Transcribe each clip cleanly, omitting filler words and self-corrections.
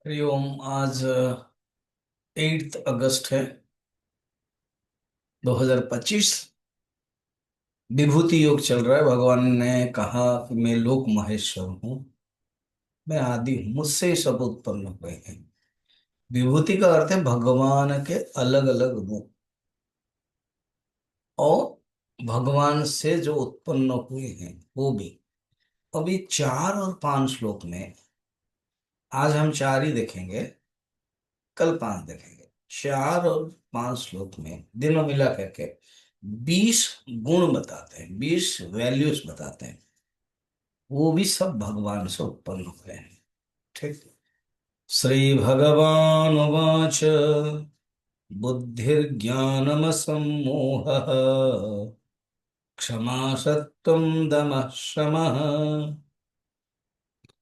हरिओम। आज 8 अगस्त है 2025। विभूति योग चल रहा है। भगवान ने कहा कि मैं लोक महेश्वर हूँ, मैं आदि हूँ, मुझसे ही सब उत्पन्न हुए हैं। विभूति का अर्थ है भगवान के अलग अलग रूप, और भगवान से जो उत्पन्न हुए हैं वो भी। अभी 4 और 5 श्लोक में, आज हम 4 ही देखेंगे, कल 5 देखेंगे। 4 और 5 श्लोक में दिनों मिला करके 20 गुण बताते हैं, 20 वैल्यूज बताते हैं। वो भी सब भगवान से उत्पन्न हुए हैं। ठीक। श्री भगवान उवाच बुद्धिर्ज्ञानमसम्मोहः क्षमा सत्वं दमः शमः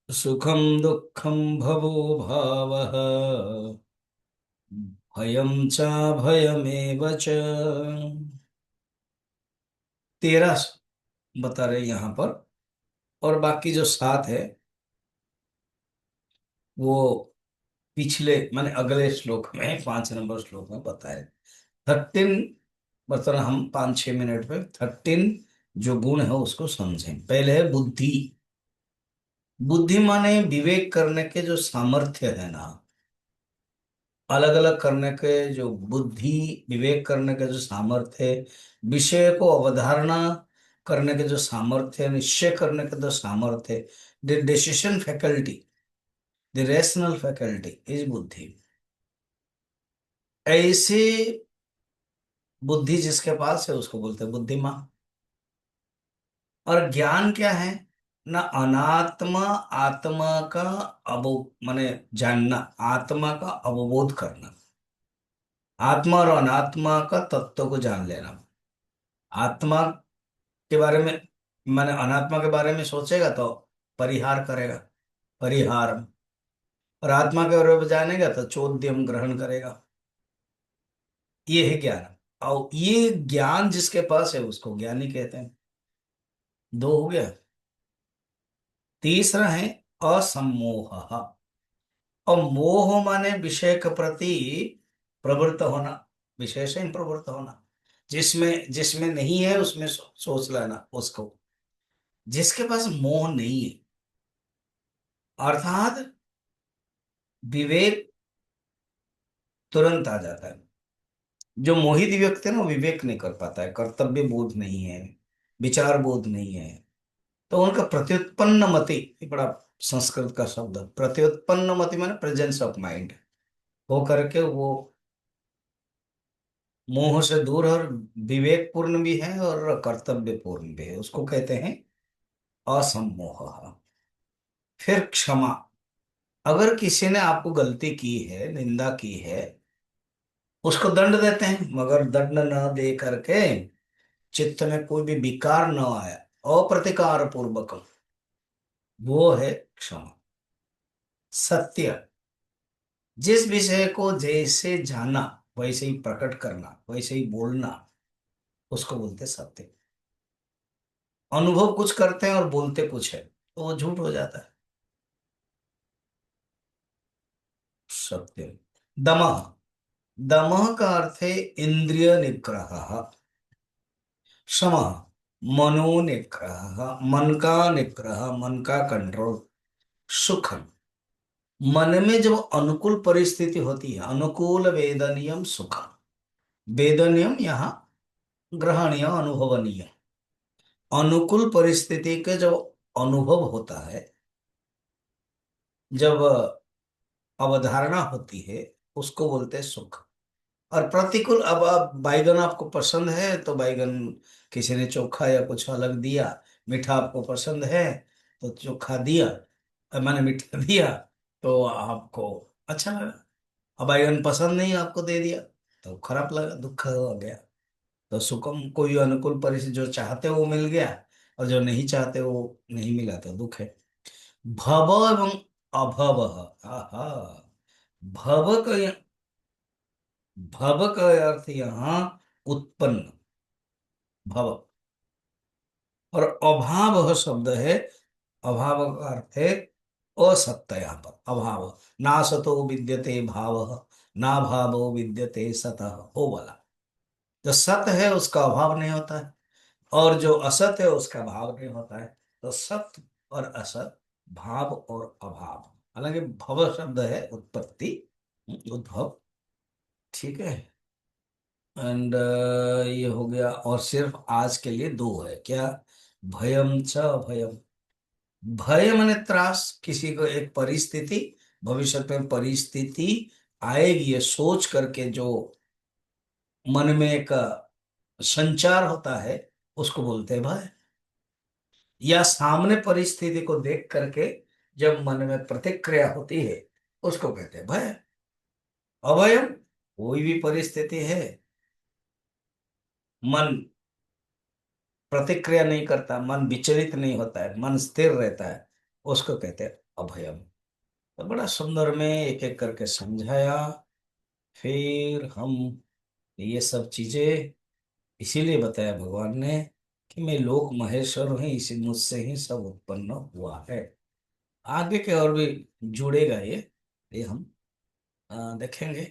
सुखं दुःखं भवो भावः भयं च भयमेव च। 13 बता रहे यहाँ पर, और बाकी जो 7 है वो पिछले माने अगले श्लोक में, 5 नंबर श्लोक में बताए। 13 मतलब हम 5-6 मिनट में 13 जो गुण है उसको समझें। पहले है बुद्धि। बुद्धि माने विवेक करने के जो सामर्थ्य है ना, अलग अलग करने के जो बुद्धि, विवेक करने के जो सामर्थ्य है, विषय को अवधारणा करने के जो सामर्थ्य है, निश्चय करने के जो सामर्थ्य है, the decision faculty, the rational faculty is बुद्धि। ऐसे बुद्धि जिसके पास है उसको बोलते हैं बुद्धिमान। और ज्ञान क्या है ना? अनात्मा आत्मा का अबो माने जानना, आत्मा का अवबोध करना, आत्मा और अनात्मा का तत्व को जान लेना। आत्मा के बारे में माने अनात्मा के बारे में सोचेगा तो परिहार करेगा, परिहार। और आत्मा के बारे में जानेगा तो चोद्यम ग्रहण करेगा। ये है ज्ञान। और ये ज्ञान जिसके पास है उसको ज्ञानी कहते हैं। 2 हो गया। तीसरा है असम्मोह। और मोह माने विषय के प्रति प्रवृत्त होना, विषय से ही प्रवृत्त होना। जिसमें जिसमें नहीं है उसमें सोच लेना उसको। जिसके पास मोह नहीं है, अर्थात विवेक तुरंत आ जाता है। जो मोहित व्यक्ति है ना, वो विवेक नहीं कर पाता है, कर्तव्य बोध नहीं है, विचार बोध नहीं है। तो उनका प्रत्युत्पन्न मति, ये बड़ा संस्कृत का शब्द है। प्रत्युत्पन्न मति माने प्रेजेंस ऑफ माइंड हो करके वो मोह से दूर और विवेक पूर्ण भी है और कर्तव्य पूर्ण भी है, उसको कहते हैं असम्मोह। फिर क्षमा। अगर किसी ने आपको गलती की है, निंदा की है, उसको दंड देते हैं, मगर दंड न दे करके चित्त में कोई भी विकार न आया, अप्रतिकार पूर्वक, वो है क्षमा। सत्य। जिस विषय को जैसे जाना वैसे ही प्रकट करना, वैसे ही बोलना, उसको बोलते सत्य। अनुभव कुछ करते हैं और बोलते कुछ है तो वो झूठ हो जाता है। सत्य। दमः। दमः का अर्थ है इंद्रिय निग्रह। शमः मनो निग्रह, मन का निग्रह, मन का कंट्रोल। सुखम। मन में जब अनुकूल परिस्थिति होती है, अनुकूल वेदनीयम सुखम। वेदनीयम यहाँ ग्रहणीय, अनुभवनीय। अनुकूल परिस्थिति के जब अनुभव होता है, जब अवधारणा होती है, उसको बोलते हैं सुख। और प्रतिकूल, अब आप बैगन आपको पसंद है तो बैगन, किसी ने चोखा या कुछ अलग दिया, मीठा आपको पसंद है तो चोखा दिया, मैंने मीठा दिया तो आपको अच्छा लगा। अब बैगन पसंद नहीं आपको दे दिया तो खराब लगा, दुख हो गया। तो सुखम, कोई अनुकूल परिस्थिति, जो चाहते वो मिल गया और जो नहीं चाहते वो नहीं मिला तो दुख है। भव एवं अभव। आहा। भव का भव का अर्थ यहाँ उत्पन्न, भव। और अभाव शब्द है, अभाव का अर्थ है असत्य यहाँ पर अभाव। ना सतो विद्यते भाव, ना भावो विद्यते सतः, वो वाला। जो सत है उसका अभाव नहीं होता है, और जो असत है उसका भाव नहीं होता है। तो सत और असत, भाव और अभाव। हालांकि भव शब्द है उत्पत्ति, उद्भव, ठीक है। एंड ये हो गया। और सिर्फ आज के लिए दो है क्या? भयम च अभयम। भय माने त्रास, किसी को एक परिस्थिति, भविष्य में परिस्थिति आएगी ये सोच करके जो मन में एक संचार होता है, उसको बोलते हैं भय। या सामने परिस्थिति को देख करके जब मन में प्रतिक्रिया होती है, उसको कहते हैं भय। अभयम, कोई भी परिस्थिति है, मन प्रतिक्रिया नहीं करता, मन विचलित नहीं होता है, मन स्थिर रहता है, उसको कहते हैं अभयम। तो बड़ा सुंदर में एक एक करके समझाया। फिर हम ये सब चीजें इसीलिए बताया भगवान ने कि मैं लोक महेश्वर हूँ, इसी मुझसे ही सब उत्पन्न हुआ है। आगे के और भी जुड़ेगा ये हम देखेंगे,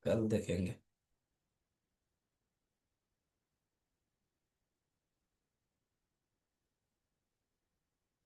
कल देखेंगे।